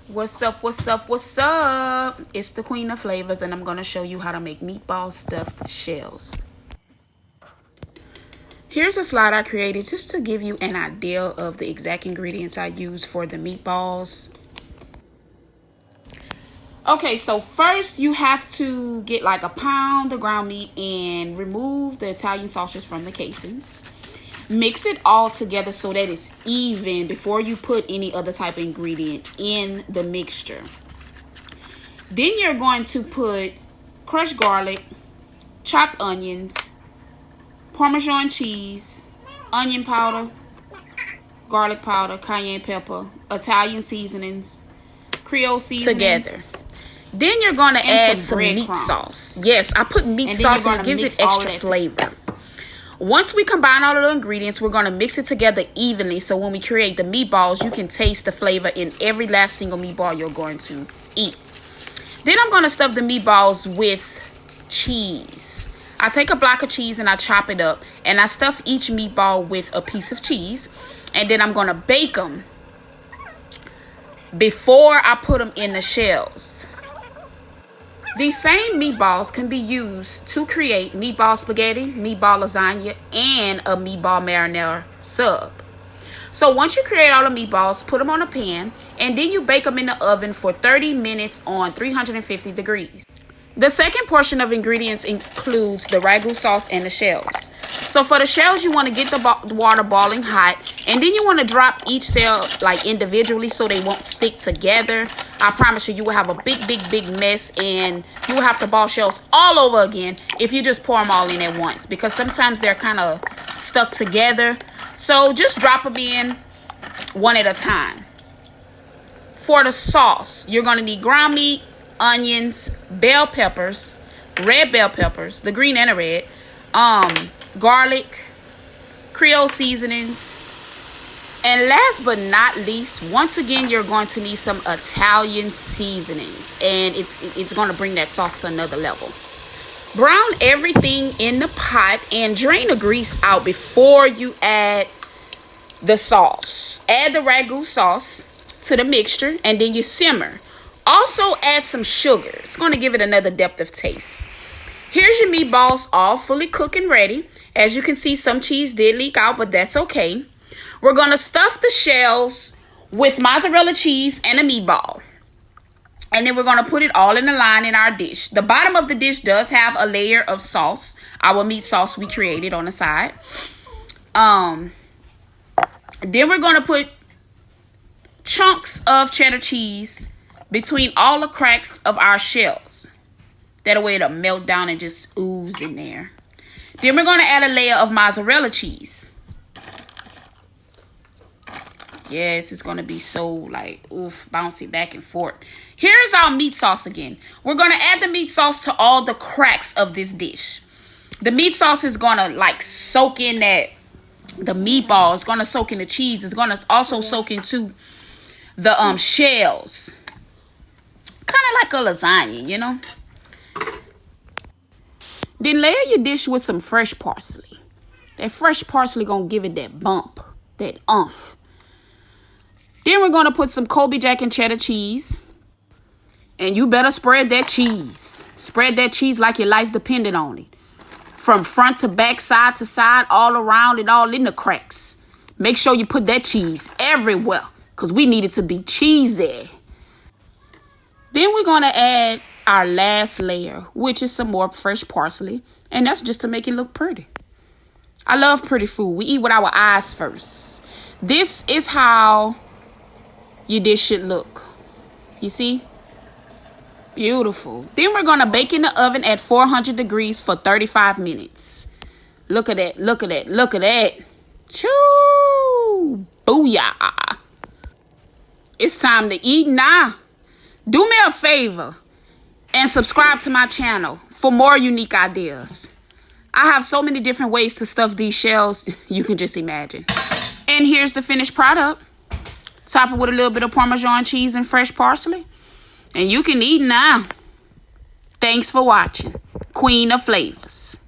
What's up, what's up, what's up? It's the Queen of Flavors, and I'm going to show you how to make meatball stuffed shells. Here's a slide I created just to give you an idea of the exact ingredients I use for the meatballs. Okay, so first you have to get like a pound of ground meat and remove the Italian sausage from the casings. Mix it all together so that it's even before you put any other type of ingredient in the mixture. Then you're going to put crushed garlic, chopped onions, Parmesan cheese, onion powder, garlic powder, cayenne pepper, Italian seasonings, Creole seasoning. Together. Then you're going to add some meat sauce. Yes, I put meat sauce and it gives it extra flavor. Once we combine all of the ingredients, we're going to mix it together evenly. So when we create the meatballs, you can taste the flavor in every last single meatball you're going to eat. Then I'm going to stuff the meatballs with cheese. I take a block of cheese and I chop it up. And I stuff each meatball with a piece of cheese. And then I'm going to bake them before I put them in the shells. These same meatballs can be used to create meatball spaghetti, meatball lasagna, and a meatball marinara sub. So once you create all the meatballs, put them on a pan, and then you bake them in the oven for 30 minutes on 350 degrees. The second portion of ingredients includes the ragu sauce and the shells. So for the shells, you want to get the water boiling hot, and then you want to drop each shell like individually so they won't stick together. I promise you, you will have a big mess, and you will have to ball shells all over again if you just pour them all in at once, because sometimes they're kind of stuck together. So just drop them in one at a time. For the sauce, you're going to need ground meat, onions, bell peppers, red bell peppers, the green and the red, garlic, Creole seasonings, and last but not least, once again, you're going to need some Italian seasonings, and it's going to bring that sauce to another level. Brown everything in the pot and drain the grease out before you add the sauce. Add the ragu sauce to the mixture, and then you simmer. Also add some sugar. It's going to give it another depth of taste. Here's your meatballs all fully cooked and ready. As you can see, some cheese did leak out, but that's okay. We're going to stuff the shells with mozzarella cheese and a meatball. And then we're going to put it all in a line in our dish. The bottom of the dish does have a layer of sauce, our meat sauce we created on the side. Then we're going to put chunks of cheddar cheese between all the cracks of our shells. That way it'll melt down and just ooze in there. Then we're going to add a layer of mozzarella cheese. Yes, it's going to be so like, oof, bouncy back and forth. Here's our meat sauce again. We're going to add the meat sauce to all the cracks of this dish. The meat sauce is going to like soak in the meatball. It's going to soak in the cheese. It's going to also soak into the shells. Kind of like a lasagna, you know. Then layer your dish with some fresh parsley. That fresh parsley going to give it that bump, that umph. Then we're going to put some Colby Jack and cheddar cheese. And you better spread that cheese. Spread that cheese like your life depended on it. From front to back, side to side, all around and all in the cracks. Make sure you put that cheese everywhere, because we need it to be cheesy. Then we're going to add our last layer, which is some more fresh parsley. And that's just to make it look pretty. I love pretty food. We eat with our eyes first. This is how your dish should look. You see? Beautiful. Then we're going to bake in the oven at 400 degrees for 35 minutes. Look at that. Look at that. Look at that. Choo! Booyah! It's time to eat now. Do me a favor and subscribe to my channel for more unique ideas. I have so many different ways to stuff these shells, you can just imagine. And here's the finished product. Top it with a little bit of Parmesan cheese and fresh parsley. And you can eat now. Thanks for watching. Queen of Flavors.